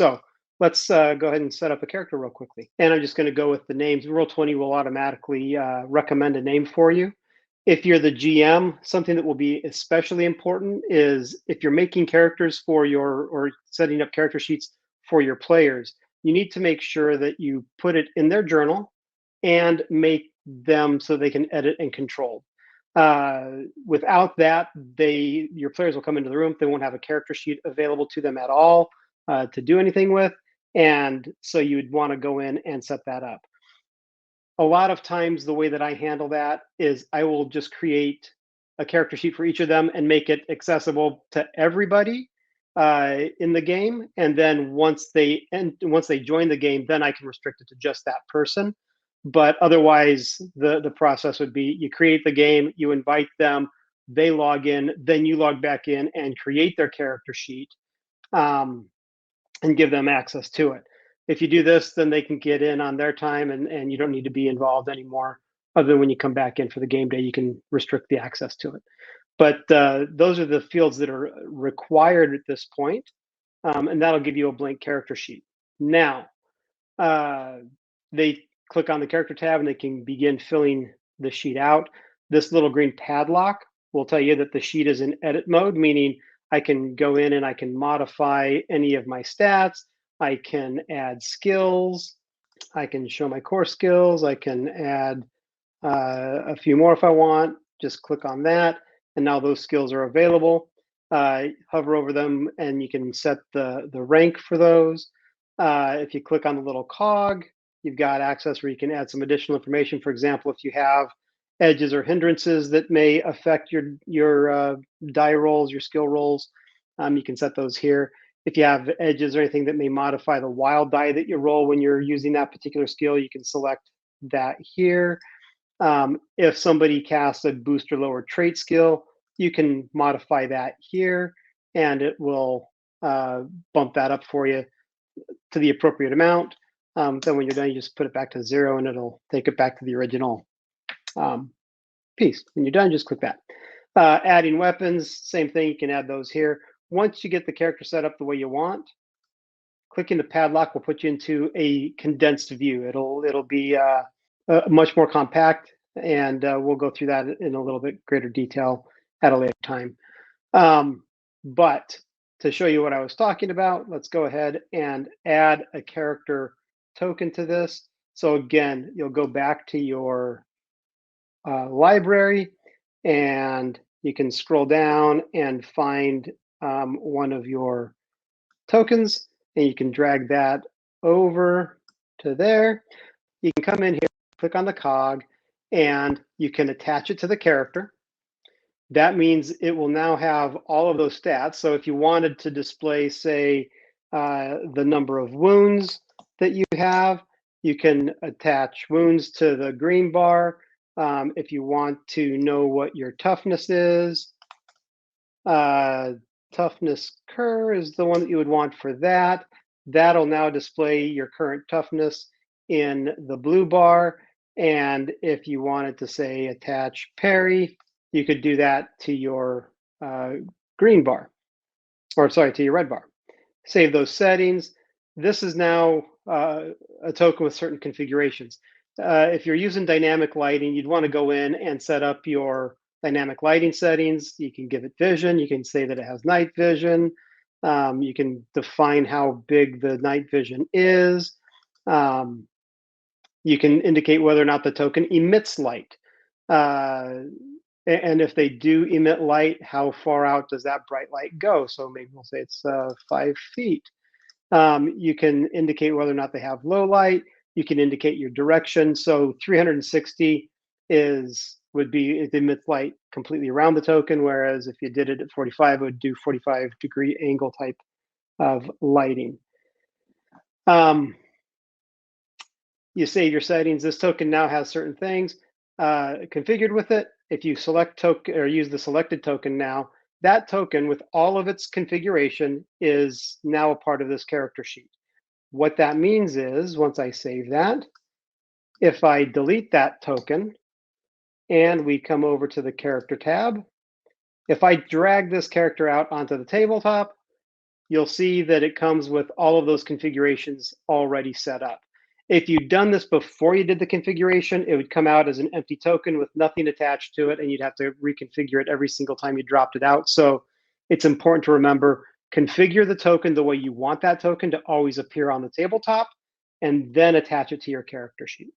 So let's go ahead and set up a character real quickly. And I'm just going to go with the names. Roll20 will automatically recommend a name for you. If you're the GM, something that will be especially important is if you're making characters for your, or setting up character sheets for your players, you need to make sure that you put it in their journal and make them so they can edit and control. Without that, your players will come into the room. They won't have a character sheet available to them at all to do anything with. And so you'd want to go in and set that up. A lot of times the way that I handle that is I will just create a character sheet for each of them and make it accessible to everybody in the game. And then once they join the game, then I can restrict it to just that person. But otherwise, the process would be you create the game, you invite them, they log in, then you log back in and create their character sheet and give them access to it. If you do this, then they can get in on their time and you don't need to be involved anymore. Other than when you come back in for the game day, you can restrict the access to it. But those are the fields that are required at this point, and that'll give you a blank character sheet. Now, they click on the character tab and they can begin filling the sheet out. This little green padlock will tell you that the sheet is in edit mode, meaning I can go in and I can modify any of my stats. I can add skills. I can show my core skills. I can add a few more if I want. Just click on that. And now those skills are available. Hover over them and you can set the rank for those. If you click on the little cog, you've got access where you can add some additional information. For example, if you have edges or hindrances that may affect your die rolls, your skill rolls, you can set those here. If you have edges or anything that may modify the wild die that you roll when you're using that particular skill, you can select that here. If somebody casts a boost or lower trait skill, you can modify that here, and it will bump that up for you to the appropriate amount. Then when you're done, you just put it back to 0, and it'll take it back to the original piece. When you're done, just click that. Adding weapons, same thing. You can add those here. Once you get the character set up the way you want, clicking the padlock will put you into a condensed view. It'll be much more compact, and we'll go through that in a little bit greater detail at a later time. But to show you what I was talking about, let's go ahead and add a character token to this. So again, you'll go back to your library, and you can scroll down and find one of your tokens, and you can drag that over to there. You can come in here, click on the cog, and you can attach it to the character. That means it will now have all of those stats. So if you wanted to display, say, the number of wounds that you have, you can attach wounds to the green bar. If you want to know what your toughness is, toughness cur is the one that you would want for that. That'll now display your current toughness in the blue bar. And if you wanted to say attach parry, you could do that to your green bar, or sorry, to your red bar. Save those settings. This is now a token with certain configurations. If you're using dynamic lighting, you'd want to go in and set up your dynamic lighting settings. You can give it vision. You can say that it has night vision. You can define how big the night vision is. You can indicate whether or not the token emits light. And if they do emit light, how far out does that bright light go? So maybe we'll say it's 5 feet. You can indicate whether or not they have low light. You can indicate your direction. So 360 would be it emits light completely around the token, whereas if you did it at 45, it would do 45-degree angle type of lighting. You save your settings. This token now has certain things configured with it. If you select token or use the selected token now, that token with all of its configuration is now a part of this character sheet. What that means is once I save that, if I delete that token and we come over to the character tab, if I drag this character out onto the tabletop, you'll see that it comes with all of those configurations already set up. If you'd done this before you did the configuration, it would come out as an empty token with nothing attached to it, and you'd have to reconfigure it every single time you dropped it out. So it's important to remember, configure the token the way you want that token to always appear on the tabletop, and then attach it to your character sheet.